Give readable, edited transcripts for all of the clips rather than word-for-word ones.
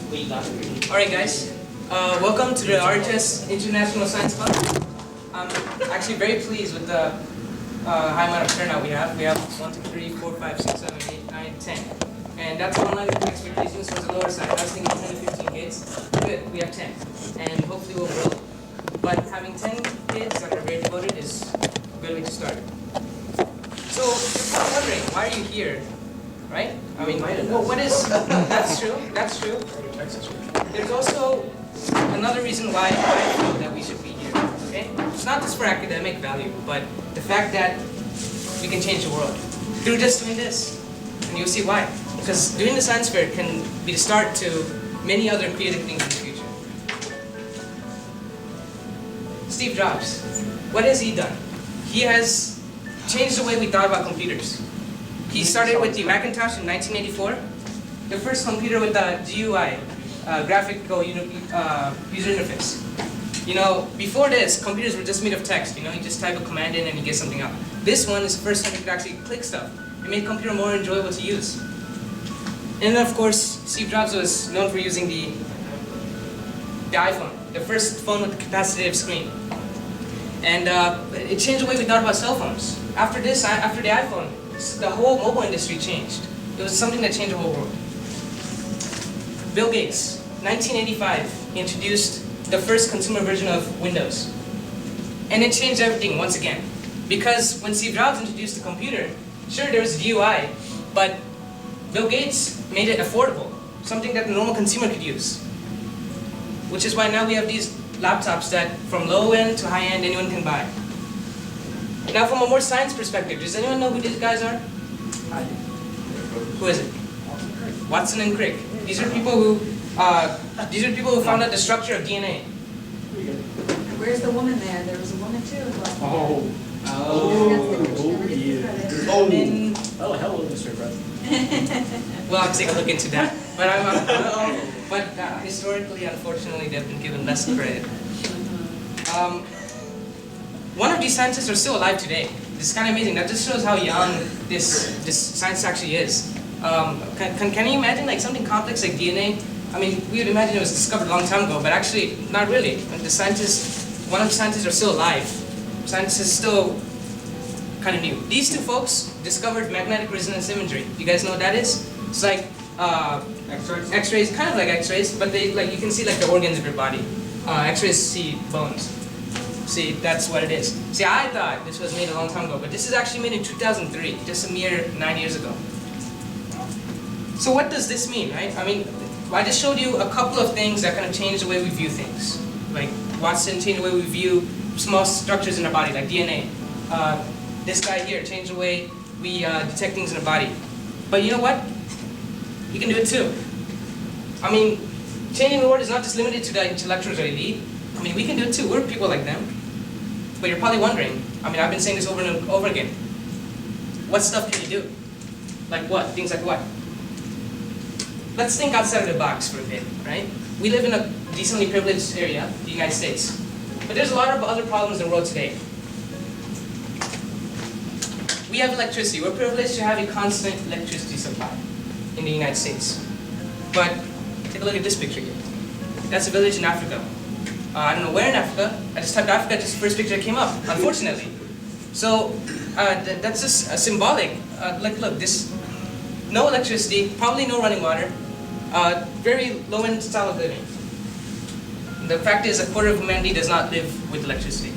Alright guys, welcome to the RHS International Science Club. I'm actually very pleased with the high amount of turnout we have. We have 1, 2, 3, 4, 5, 6, 7, 8, 9, 10. And that's on line with expectations towards the lower side. I was thinking 10 to 15 kids. Good, we have 10. And hopefully we'll grow. But having 10 kids that are very devoted is a good way to start. So you're probably wondering, why are you here? Right? I mean, well, what is, that's true. There's also another reason why I feel that we should be here, okay? It's not just for academic value, but the fact that we can change the world through just doing this. And you'll see why. Because doing the science fair can be the start to many other creative things in the future. Steve Jobs, what has he done? He has changed the way we thought about computers. He started with the Macintosh in 1984, the first computer with the GUI, graphical user interface. You know, before this, computers were just made of text. You know, you just type a command in and you get something out. This one is the first time you could actually click stuff. It made computer more enjoyable to use. And then, of course, Steve Jobs was known for using the iPhone, the first phone with a capacitive screen. And it changed the way we thought about cell phones. After this, after the iPhone, the whole mobile industry changed. It was something that changed the whole world. Bill Gates, 1985, he introduced the first consumer version of Windows. And it changed everything once again. Because when Steve Jobs introduced the computer, sure there was a GUI, but Bill Gates made it affordable, something that the normal consumer could use. Which is why now we have these laptops that from low end to high end anyone can buy. Now from a more science perspective, does anyone know who these guys are? I do. Who is it? Watson and Crick. These are people who found out the structure of DNA. Where's the woman there? There was a woman too. Oh. Yeah. Oh, hello, Mr. President. Well, I'll take a look into that. But historically, unfortunately, they've been given less credit. One of these scientists are still alive today. This is kind of amazing. That just shows how young this science actually is. Can you imagine like something complex like DNA? I mean, we would imagine it was discovered a long time ago, but actually, not really. One of the scientists are still alive. Science is still kind of new. These two folks discovered magnetic resonance imagery. You guys know what that is? It's like X-rays, kind of like X-rays, but they you can see like the organs of your body. X-rays see bones. See, that's what it is. See, I thought this was made a long time ago, but this is actually made in 2003, just a mere 9 years ago. So what does this mean, right? I mean, I just showed you a couple of things that kind of change the way we view things. Like Watson changed the way we view small structures in our body, like DNA. This guy here changed the way we detect things in our body. But you know what? You can do it too. I mean, changing the world is not just limited to the intellectuals or elite. I mean, we can do it too. We're people like them. But you're probably wondering, I mean, I've been saying this over and over again. What stuff can you do? Like what? Things like what? Let's think outside of the box for a bit, right? We live in a decently privileged area, the United States. But there's a lot of other problems in the world today. We have electricity. We're privileged to have a constant electricity supply in the United States. But take a look at this picture here. That's a village in Africa. I don't know where in Africa. I just typed Africa, just the first picture that came up, unfortunately. So that's just symbolic. Look, this no electricity, probably no running water, very low-end style of living. The fact is, a quarter of humanity does not live with electricity.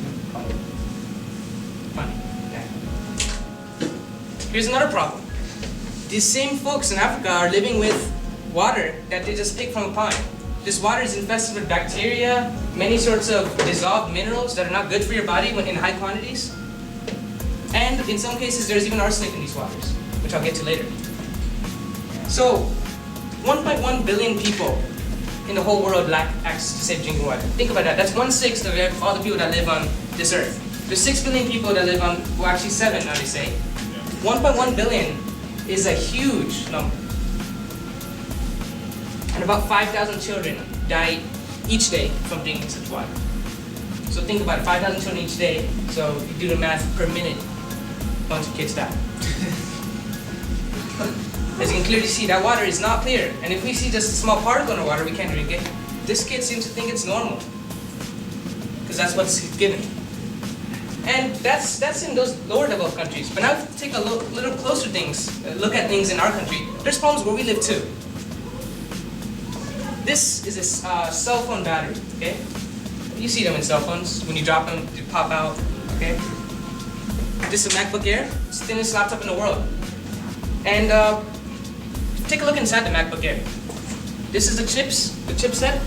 Funny. Yeah. Here's another problem. These same folks in Africa are living with water that they just pick from a pond. This water is infested with bacteria, many sorts of dissolved minerals that are not good for your body when in high quantities. And in some cases, there's even arsenic in these waters, which I'll get to later. So, 1.1 billion people in the whole world lack access to safe drinking water. Think about that. That's 1/6 of all the people that live on this earth. There's 6 billion people that live on, well actually 7 now they say. 1.1 billion is a huge number. And about 5,000 children die each day from drinking such water. So think about it, 5,000 children each day, so if you do the math per minute, a bunch of kids die. As you can clearly see, that water is not clear. And if we see just a small particle in the water, we can't drink it. This kid seems to think it's normal, because that's what's given. And that's in those lower developed countries. But now take a little closer look at things in our country. There's problems where we live too. This is a cell phone battery, okay? You see them in cell phones. When you drop them, they pop out, okay? This is a MacBook Air. It's the thinnest laptop in the world. And take a look inside the MacBook Air. This is the chipset.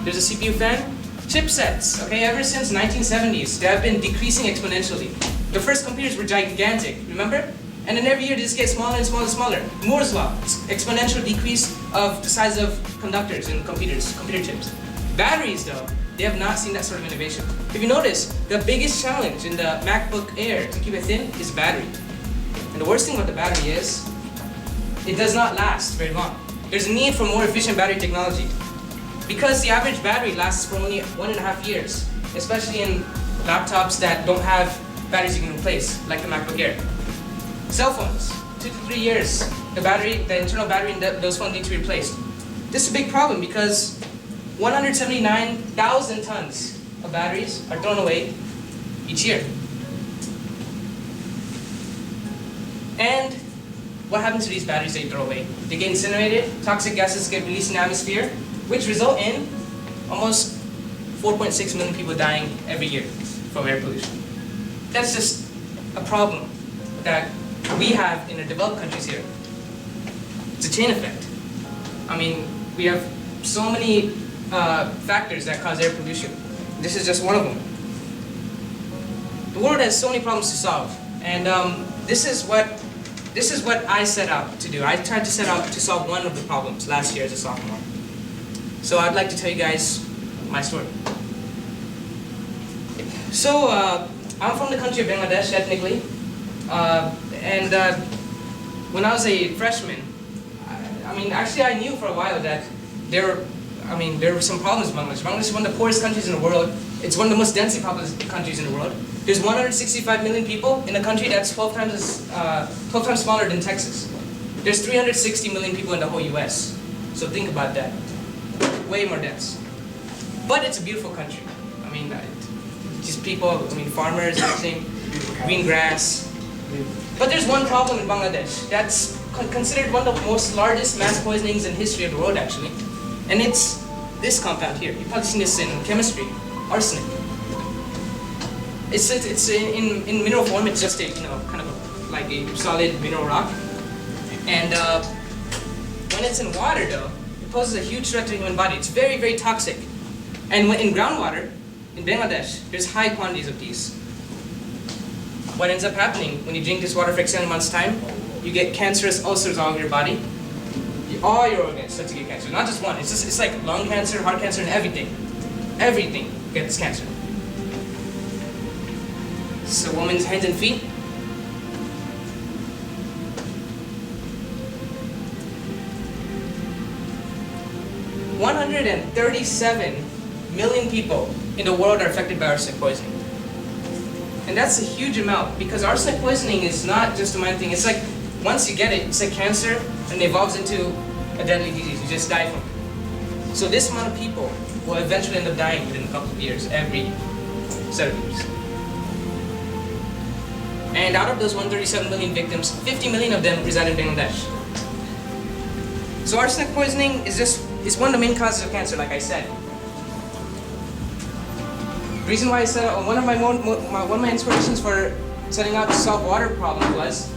There's a CPU fan. Chipsets, okay, ever since 1970s, they have been decreasing exponentially. The first computers were gigantic, remember? And then every year they just get smaller and smaller and smaller. Moore's law, exponential decrease of the size of conductors in computer chips. Batteries though, they have not seen that sort of innovation. If you notice, the biggest challenge in the MacBook Air to keep it thin is battery. And the worst thing about the battery is, it does not last very long. There's a need for more efficient battery technology. Because the average battery lasts for only 1.5 years, especially in laptops that don't have batteries you can replace, like the MacBook Air. Cell phones, 2 to 3 years, the internal battery in those phones need to be replaced. This is a big problem because 179,000 tons of batteries are thrown away each year. And what happens to these batteries that you throw away? They get incinerated, toxic gases get released in the atmosphere, which result in almost 4.6 million people dying every year from air pollution. That's just a problem that we have in the developed countries here. It's a chain effect. I mean, we have so many factors that cause air pollution. This is just one of them. The world has so many problems to solve, and this is what I set out to do. I tried to set out to solve one of the problems last year as a sophomore. So I'd like to tell you guys my story. So I'm from the country of Bangladesh ethnically, and when I was a freshman, actually I knew for a while that there were some problems in Bangladesh. Bangladesh is one of the poorest countries in the world. It's one of the most densely populous countries in the world. There's 165 million people in a country that's 12 times smaller than Texas. There's 360 million people in the whole US. So think about that. Way more dense. But it's a beautiful country. Just people, farmers, everything, green grass. But there's one problem in Bangladesh that's considered one of the most largest mass poisonings in history of the world, actually. And it's this compound here. You've probably seen this in chemistry, arsenic. It's in mineral form. It's just a like a solid mineral rock. And when it's in water, though, it poses a huge threat to the human body. It's very, very toxic. And when in groundwater, in Bangladesh, there's high quantities of these. What ends up happening when you drink this water for extended months' time, you get cancerous ulcers all over your body. All your organs start to get cancer. Not just one. It's like lung cancer, heart cancer, and everything. Everything gets cancer. So women's hands and feet. $137 million people in the world are affected by arsenic poisoning. And that's a huge amount, because arsenic poisoning is not just a minor thing. It's like, once you get it, it's like cancer, and it evolves into a deadly disease. You just die from it. So this amount of people will eventually end up dying within a couple of years, every set of years. And out of those 137 million victims, 50 million of them reside in Bangladesh. So arsenic poisoning is one of the main causes of cancer, like I said. The reason why I said one of my inspirations for setting out to solve water problem was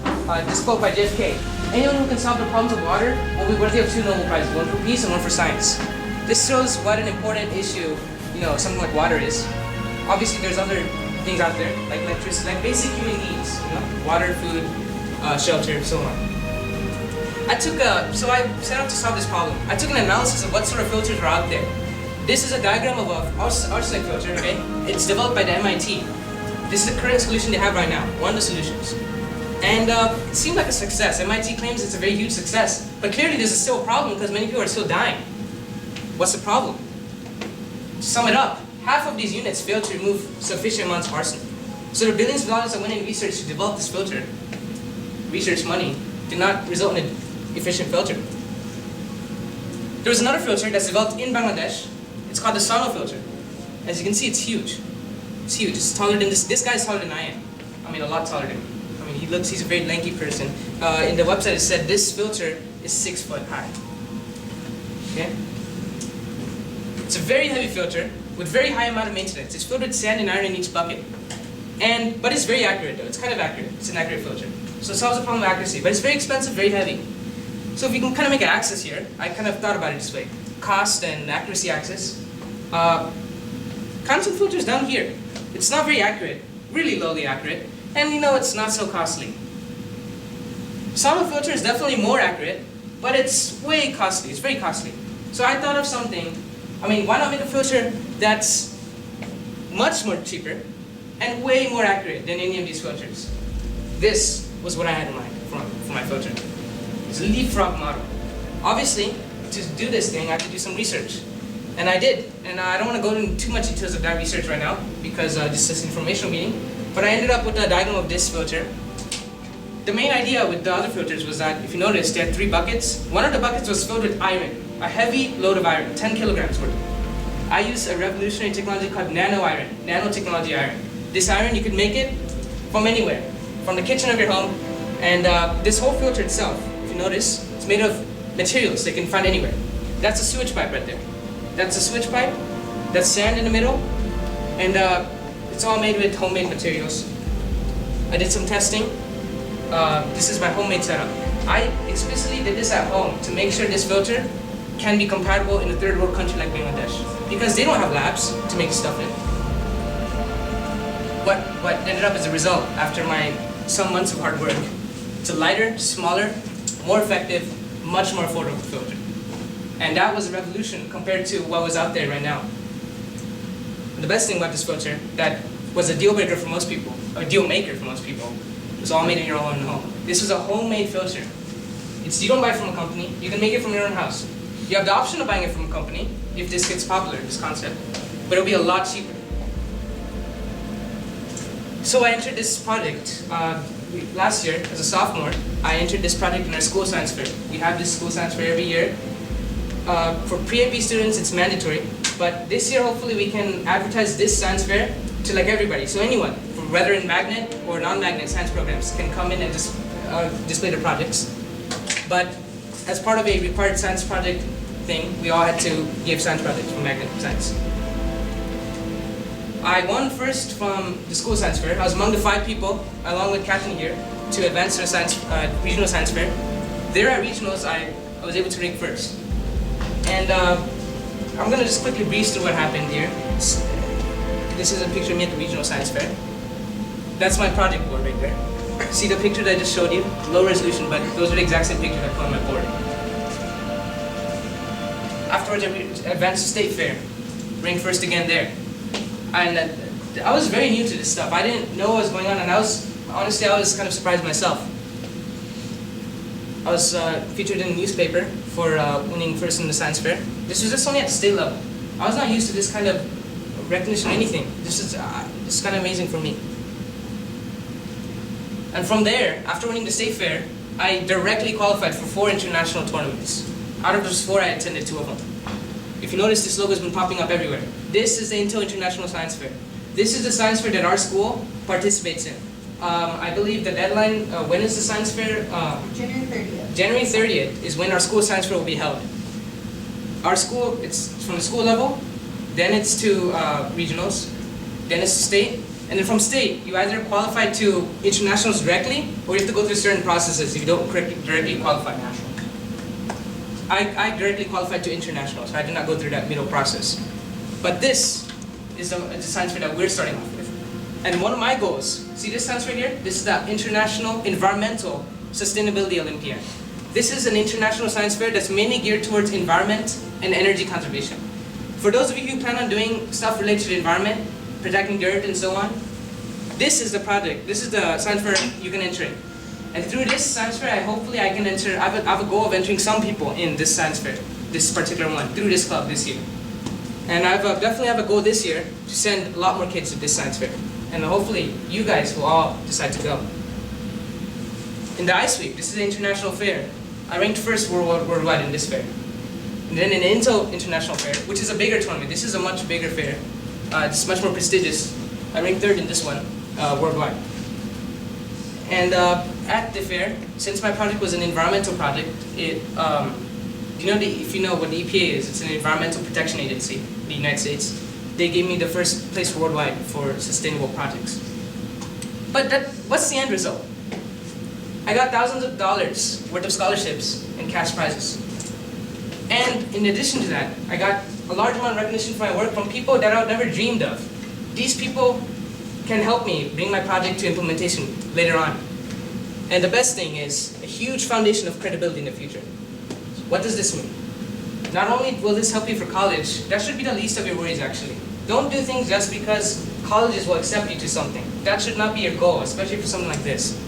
this quote by JFK. Anyone who can solve the problems of water will be worthy of 2 Nobel Prizes, one for peace and one for science. This shows what an important issue, something like water is. Obviously, there's other things out there, like electricity, like basic human needs, water, food, shelter, so on. So I set out to solve this problem. I took an analysis of what sort of filters are out there. This is a diagram of an arsenic filter, okay? It's developed by the MIT. This is the current solution they have right now, one of the solutions. And it seemed like a success. MIT claims it's a very huge success, but clearly there's still a problem because many people are still dying. What's the problem? To sum it up, half of these units failed to remove sufficient amounts of arsenic. So the billions of dollars that went in research to develop this filter, research money, did not result in efficient filter. There was another filter that's developed in Bangladesh. It's called the Sono filter. As you can see, it's huge. It's huge. It's taller than this guy's taller than I am. I mean, a lot taller than me. I mean, he's a very lanky person. In the website it said this filter is 6 foot high. Okay? It's a very heavy filter with very high amount of maintenance. It's filled with sand and iron in each bucket. But it's very accurate though. It's kind of accurate. It's an accurate filter. So it solves the problem of accuracy. But it's very expensive, very heavy. So if you can kind of make an axis here, I kind of thought about it this way. Cost and accuracy axis. Constant filter is down here. It's not very accurate. Really lowly accurate. And you know, it's not so costly. Solid filter is definitely more accurate, but it's way costly. It's very costly. So I thought of something. I mean, why not make a filter that's much more cheaper and way more accurate than any of these filters? This was what I had in mind for my filter. It's a leapfrog model. Obviously, to do this thing, I had to do some research. And I did. And I don't want to go into too much details of that research right now, because this is an informational meeting. But I ended up with a diagram of this filter. The main idea with the other filters was that, if you notice, they had 3 buckets. One of the buckets was filled with iron, a heavy load of iron, 10 kilograms worth. I used a revolutionary technology called nano iron, nanotechnology iron. This iron, you could make it from anywhere, from the kitchen of your home. And this whole filter itself, if you notice, it's made of materials that you can find anywhere. That's a sewage pipe right there. That's a sewage pipe. That's sand in the middle. And it's all made with homemade materials. I did some testing. This is my homemade setup. I explicitly did this at home to make sure this filter can be compatible in a third world country like Bangladesh, because they don't have labs to make stuff in. What ended up as a result after some months of hard work? It's a lighter, smaller, more effective, much more affordable filter. And that was a revolution compared to what was out there right now. The best thing about this filter that was a deal breaker for most people, a deal maker for most people, was all made in your own home. This was a homemade filter. You don't buy it from a company, you can make it from your own house. You have the option of buying it from a company if this gets popular, this concept, but it'll be a lot cheaper. So I entered this project last year as a sophomore. I entered this project in our school science fair. We have this school science fair every year. For pre-AP students, it's mandatory, but this year hopefully we can advertise this science fair to like everybody. So anyone, whether in magnet or non-magnet science programs, can come in and just display their projects. But as part of a required science project thing, we all had to give science projects from magnet science. I won first from the school science fair. I was among the 5 people, along with Catherine here, to advance to the regional science fair. There at regionals, I was able to rank first. And I'm going to just quickly breeze through what happened here. This is a picture of me at the regional science fair. That's my project board right there. See the picture that I just showed you? Low resolution, but those are the exact same pictures I put on my board. Afterwards, I advanced to state fair, ranked first again there. And I was very new to this stuff. I didn't know what was going on, and honestly, I was kind of surprised myself. I was featured in a newspaper for winning first in the science fair. This was just only at the state level. I was not used to this kind of recognition or anything. This is kind of amazing for me. And from there, after winning the state fair, I directly qualified for 4 international tournaments. Out of those 4, I attended 2 of them. If you notice, this logo has been popping up everywhere. This is the Intel International Science Fair. This is the science fair that our school participates in. I believe the deadline, when is the science fair? January 30th. January 30th is when our school science fair will be held. Our school, it's from the school level, then it's to regionals, then it's to state, and then from state, you either qualify to internationals directly, or you have to go through certain processes if you don't directly qualify. I directly qualified to internationals, so I did not go through that middle process. But this is the science fair that we're starting off with. And one of my goals, see this science fair here? This is the International Environmental Sustainability Olympia. This is an international science fair that's mainly geared towards environment and energy conservation. For those of you who plan on doing stuff related to the environment, protecting dirt and so on, this is the project. This is the science fair you can enter in. And through this science fair, hopefully I can enter, I have a goal of entering some people in this science fair, this particular one, through this club this year. And I definitely have a goal this year to send a lot more kids to this science fair. And hopefully you guys will all decide to go. In the Ice Week, this is the international fair. I ranked first worldwide in this fair. And then in the Intel International Fair, which is a bigger tournament, this is a much bigger fair. It's much more prestigious. I ranked third in this one, worldwide. And at the fair, since my project was an environmental project, if you know what the EPA is, it's an environmental protection agency in the United States. They gave me the first place worldwide for sustainable projects. But what's the end result? I got thousands of dollars worth of scholarships and cash prizes. And in addition to that, I got a large amount of recognition for my work from people that I would never dreamed of. These people can help me bring my project to implementation later on. And the best thing is a huge foundation of credibility in the future. What does this mean? Not only will this help you for college, that should be the least of your worries actually. Don't do things just because colleges will accept you to something. That should not be your goal, especially for something like this.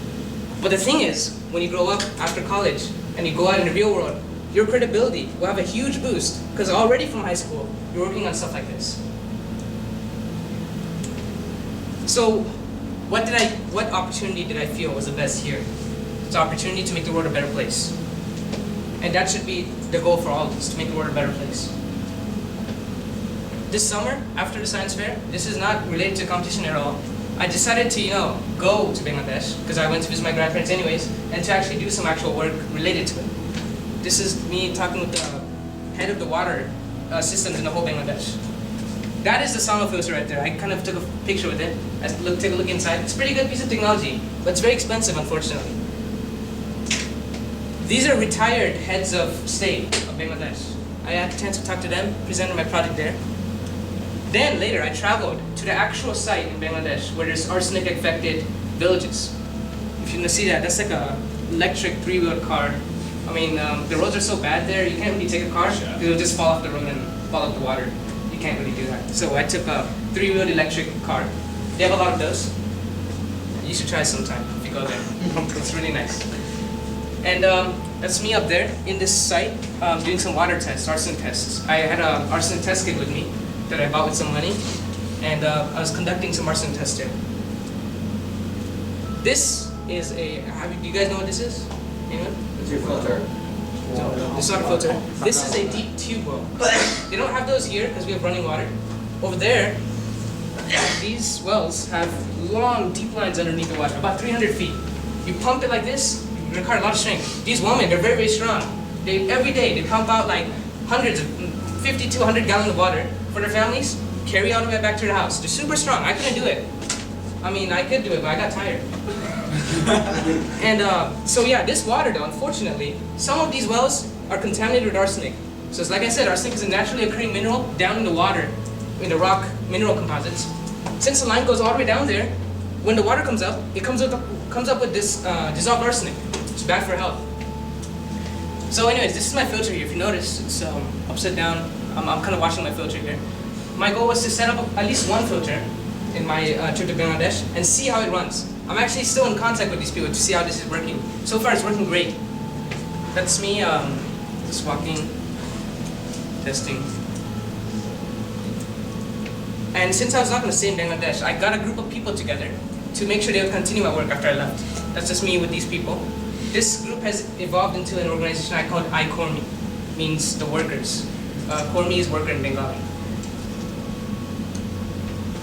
But the thing is, when you grow up after college and you go out in the real world, your credibility will have a huge boost because already from high school, you're working on stuff like this. So, what opportunity did I feel was the best here? It's an opportunity to make the world a better place. And that should be the goal for all of us, to make the world a better place. This summer, after the science fair, this is not related to competition at all. I decided to, go to Bangladesh, because I went to visit my grandparents anyways, and to actually do some actual work related to it. This is me talking with the head of the water systems in the whole Bangladesh. That is the sauna filter right there. I kind of took a picture with it. Take a look inside. It's a pretty good piece of technology, but it's very expensive, unfortunately. These are retired heads of state of Bangladesh. I had a chance to talk to them, presented my project there. Then later I traveled to the actual site in Bangladesh where there's arsenic-affected villages. If you can see that, that's like a electric three-wheeled car. I mean, the roads are so bad there, you can't really take a car. It'll just fall off the road and fall up the water. You can't really do that. So I took a three-wheeled electric car. They have a lot of those. You should try sometime if you go there. It's really nice. And that's me up there in this site doing some water tests, arsenic tests. I had an arsenic test kit with me that I bought with some money, and I was conducting some arsenic tests there. This is do you guys know what this is? Anyone? It's your filter. This is not a filter. This is a deep tube well. They don't have those here because we have running water. Over there, these wells have long, deep lines underneath the water, about 300 feet. You pump it like this, you require a lot of strength. These women, they're very, very strong. Every day, they pump out like hundreds of 50 to 100 gallons of water for their families, carry all the way back to their house. They're super strong. I couldn't do it. I mean, I could do it, but I got tired. And so yeah, this water though, unfortunately, some of these wells are contaminated with arsenic. So it's like I said, arsenic is a naturally occurring mineral down in the water, in the rock mineral composites. Since the line goes all the way down there, when the water comes up, it comes up with this dissolved arsenic. It's bad for health. So anyways, this is my filter here. If you notice, it's upside down. I'm kind of washing my filter here. My goal was to set up at least one filter in my trip to Bangladesh and see how it runs. I'm actually still in contact with these people to see how this is working. So far it's working great. That's me just walking, testing. And since I was not going to stay in Bangladesh, I got a group of people together to make sure they would continue my work after I left. That's just me with these people. This group has evolved into an organization I called I-Kormi, means the workers. Kormi is worker in Bengali.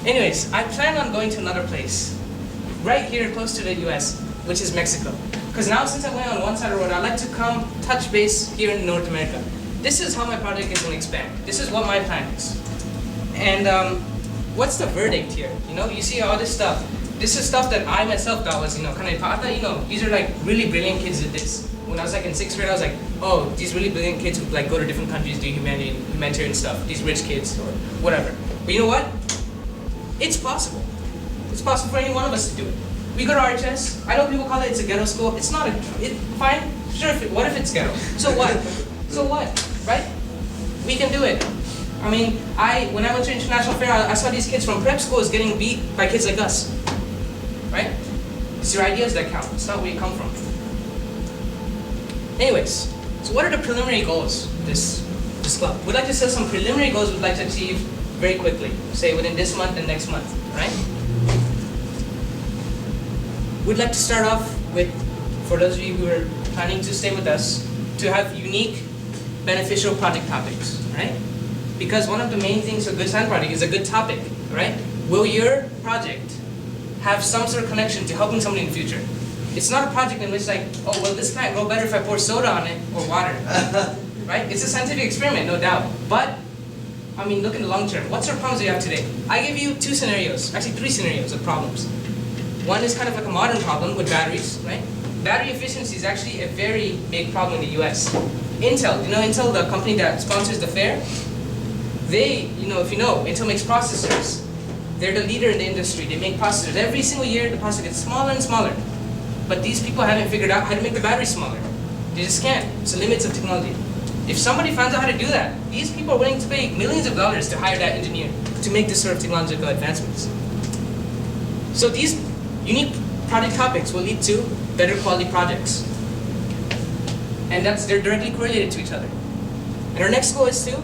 Anyways, I plan on going to another place, right here close to the US, which is Mexico. Because now since I'm going on one side of the road, I'd like to come touch base here in North America. This is how my project is going to expand. This is what my plan is. And what's the verdict here? You see all this stuff. This is stuff that I myself thought was, kind of, I thought, these are like really brilliant kids at this. When I was like in 6th grade, I was like, oh, these really brilliant kids would like go to different countries, do humanitarian stuff, these rich kids or whatever. But you know what? It's possible. It's possible for any one of us to do it. We go to RHS. I know people call it's a ghetto school. It's not fine. Sure, what if it's ghetto? So what? So what? Right? We can do it. I mean, when I went to international fair, I saw these kids from prep schools getting beat by kids like us. Right? It's your ideas that count. It's not where you come from. Anyways, so what are the preliminary goals of this club? We'd like to set some preliminary goals we'd like to achieve very quickly, say within this month and next month, right? We'd like to start off with, for those of you who are planning to stay with us, to have unique, beneficial project topics, right? Because one of the main things of a good science project is a good topic, right? Will your project have some sort of connection to helping somebody in the future? It's not a project in which like, oh, well, this might grow better if I pour soda on it or water, right? It's a scientific experiment, no doubt. But, I mean, look in the long term. What sort of problems do you have today? I give you 2 scenarios, actually 3 scenarios of problems. One is kind of like a modern problem with batteries, right? Battery efficiency is actually a very big problem in the US. Intel, you know Intel, the company that sponsors the fair? They, if you know, Intel makes processors. They're the leader in the industry. They make processors. Every single year, the processor gets smaller and smaller. But these people haven't figured out how to make the battery smaller. They just can't. It's the limits of technology. If somebody finds out how to do that, these people are willing to pay millions of dollars to hire that engineer to make this sort of technological advancements. So these unique project topics will lead to better quality projects. And they're directly correlated to each other. And our next goal is to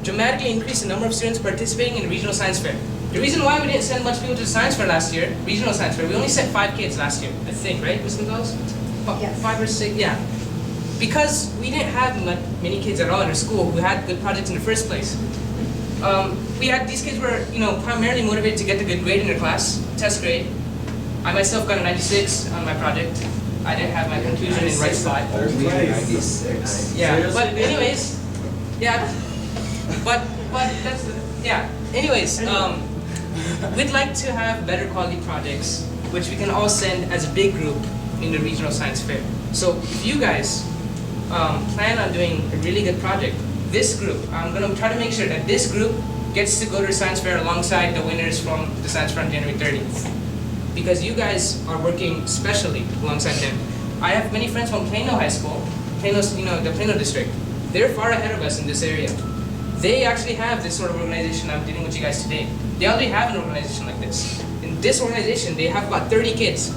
dramatically increase the number of students participating in the regional science fair. The reason why we didn't send much people to the science fair last year, regional science fair, we only sent 5 kids last year, I think, right, Ms. Gonzalez? Yes. 5 or 6, yeah. Because we didn't have many kids at all in our school who had good projects in the first place. These kids were, primarily motivated to get the good grade in their class, test grade. I myself got a 96 on my project. I didn't have my conclusion in right spot. Only 96. Yeah, but anyways, yeah, but that's yeah. Anyways, we'd like to have better quality projects, which we can all send as a big group in the regional science fair. So if you guys plan on doing a really good project, this group, I'm gonna try to make sure that this group gets to go to the science fair alongside the winners from the science fair on January 30th. Because you guys are working specially alongside them. I have many friends from Plano High School, Plano's, the Plano district. They're far ahead of us in this area. They actually have this sort of organization I'm dealing with you guys today. They already have an organization like this. In this organization, they have about 30 kids.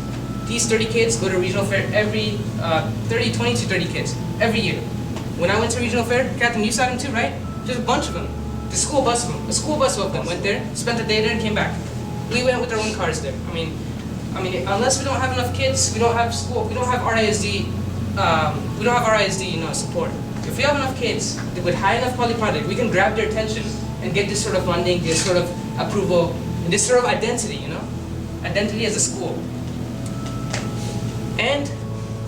These 30 kids go to regional fair every, 20 to 30 kids, every year. When I went to regional fair, Catherine, you saw them too, right? Just a bunch of them. A school bus of them went there, spent a day there and came back. We went with our own cars there. I mean, unless we don't have enough kids, we don't have school, we don't have RISD, support. If we have enough kids with high enough quality project, we can grab their attention and get this sort of funding, this sort of approval, and this sort of identity, identity as a school. And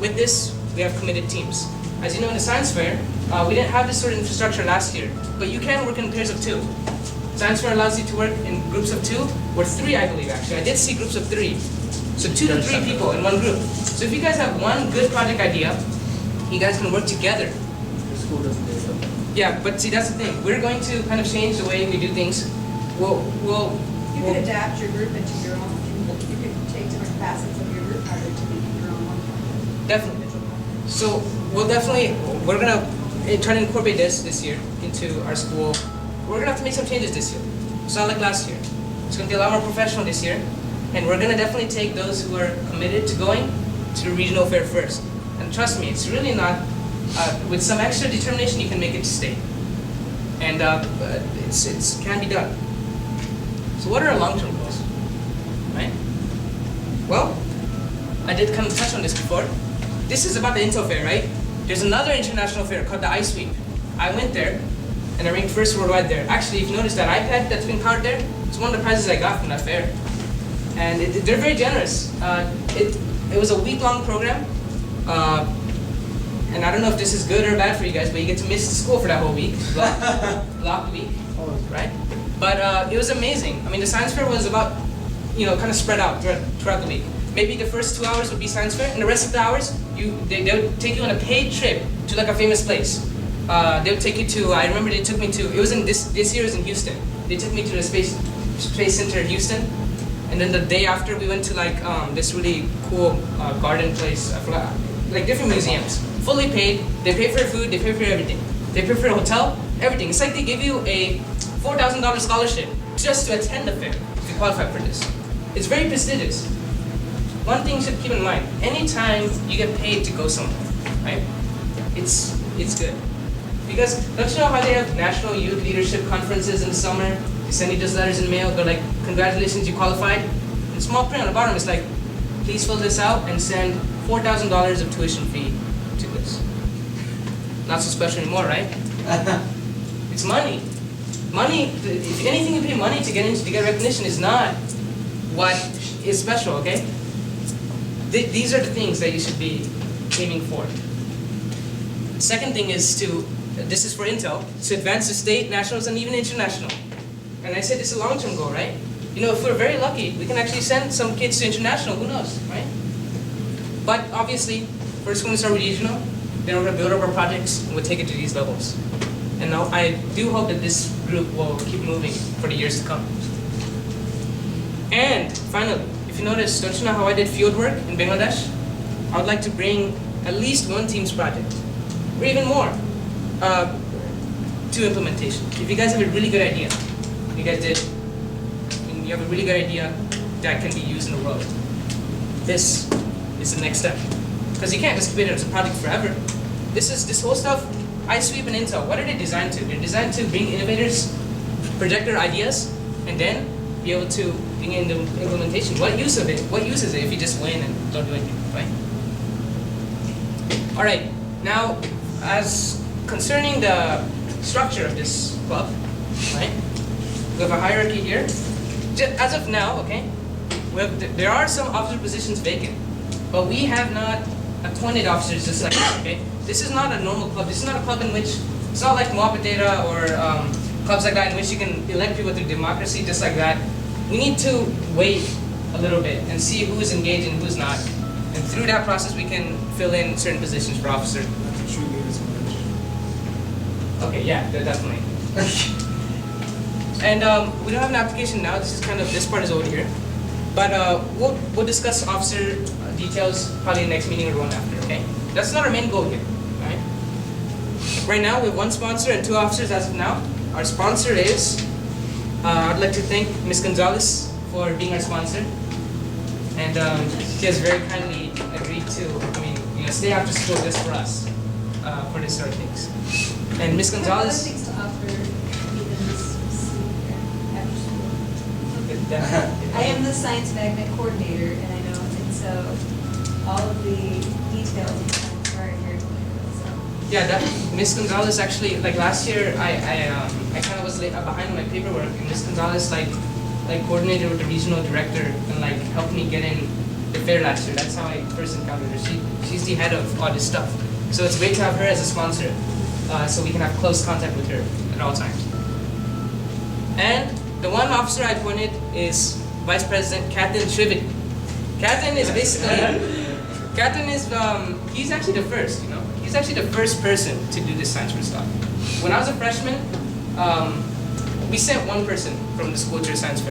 with this, we have committed teams. As you know, in the science fair, we didn't have this sort of infrastructure last year, but you can work in pairs of 2. Science fair allows you to work in groups of 2, or 3, I believe, actually. I did see groups of 3. So 2 to 3 people in one group. So if you guys have one good project idea, you guys can work together. Your school doesn't do that. Yeah, but see, that's the thing. We're going to kind of change the way we do things. You could adapt your group into your own, you could take different facets of your group project to make your own one project. Definitely. So we're gonna try to incorporate this year into our school. We're gonna have to make some changes this year. It's not like last year. It's gonna be a lot more professional this year. And we're gonna definitely take those who are committed to going to the regional fair first. And trust me, it's really not, with some extra determination, you can make it to state. And it can be done. So what are our long-term goals, right? Well, I did kind of touch on this before. This is about the Intel fair, right? There's another international fair called the iSweep. I went there, and I ranked first worldwide there. Actually, if you notice that iPad that's been powered there, it's one of the prizes I got from that fair. And they're very generous. It was a week-long program, and I don't know if this is good or bad for you guys, but you get to miss school for that whole week, block week, right? But it was amazing. I mean, the science fair was about, kind of spread out throughout the week. Maybe the first 2 hours would be science fair, and the rest of the hours, they would take you on a paid trip to like a famous place. They would take you to, I remember they took me to, it was in this year it was in Houston. They took me to the Space Center in Houston, and then the day after we went to like this really cool garden place, I forgot, like different museums. Fully paid, they pay for your food, they pay for everything. They pay for your hotel, everything. It's like they give you a $4,000 scholarship just to attend the fair if you qualify for this. It's very prestigious. One thing you should keep in mind, anytime you get paid to go somewhere, right? It's good. Because don't you know how they have National Youth Leadership Conferences in the summer? They send you those letters in mail, they're like, congratulations, you qualified. And small print on the bottom is like, please fill this out and send $4,000 of tuition fee to this. not so special anymore, right? It's money. Money, if anything you pay money to get recognition is not what is special, okay? These are the things that you should be aiming for. Second thing is this is for Intel, to advance to state, nationals, and even international. And I said it's a long-term goal, right? You know, if we're very lucky, we can actually send some kids to international, who knows, right? But obviously, first we're going to start with regional, then we're going to build up our projects, and we'll take it to these levels. And now I do hope that this group will keep moving for the years to come. And finally, if you notice, don't you know how I did field work in Bangladesh? I would like to bring at least one team's project, or even more, to implementation. If you guys have a really good idea, you guys did, and you have a really good idea that can be used in the world, this is the next step. Because you can't just keep it as a project forever. This whole stuff, iSweep and Intel, what are they designed to? They're designed to bring innovators, project their ideas, and then be able to bring in the implementation. What use of it? What use is it if you just win and don't do anything, right? All right, now as concerning the structure of this club, right? We have a hierarchy here. As of now, okay, there are some officer positions vacant, but we have not appointed officers just like that, okay? This is not a normal club. This is not a club in which, it's not like Moapa Data or clubs like that in which you can elect people through democracy just like that. We need to wait a little bit and see who's engaged and who's not. And through that process, we can fill in certain positions for officer. Okay, yeah, definitely. And we don't have an application now. This part is over here. But we'll discuss officer details probably in the next meeting or the one after, okay? That's not our main goal here, right? Right now, we have one sponsor and 2 officers as of now. Our sponsor is, I'd like to thank Ms. Gonzalez for being our sponsor. And she has very kindly agreed to, stay after school just for us, for this sort of things. And Ms. Gonzalez... Things to offer Ethan's after school. I am the science magnet coordinator, and I know, and so all of the details of science are here. So. Yeah, Ms. Gonzalez actually, like last year, I kind of was behind my paperwork, and Ms. Gonzalez like coordinated with the regional director and like helped me get in the fair last year. That's how I first encountered her. She's the head of all this stuff. So it's great to have her as a sponsor, so we can have close contact with her at all times. And the one officer I appointed is Vice President Katin Thabit. Katin is basically, he's actually the first, He's actually the first person to do this science fair stuff. When I was a freshman, we sent one person from the school to a science fair.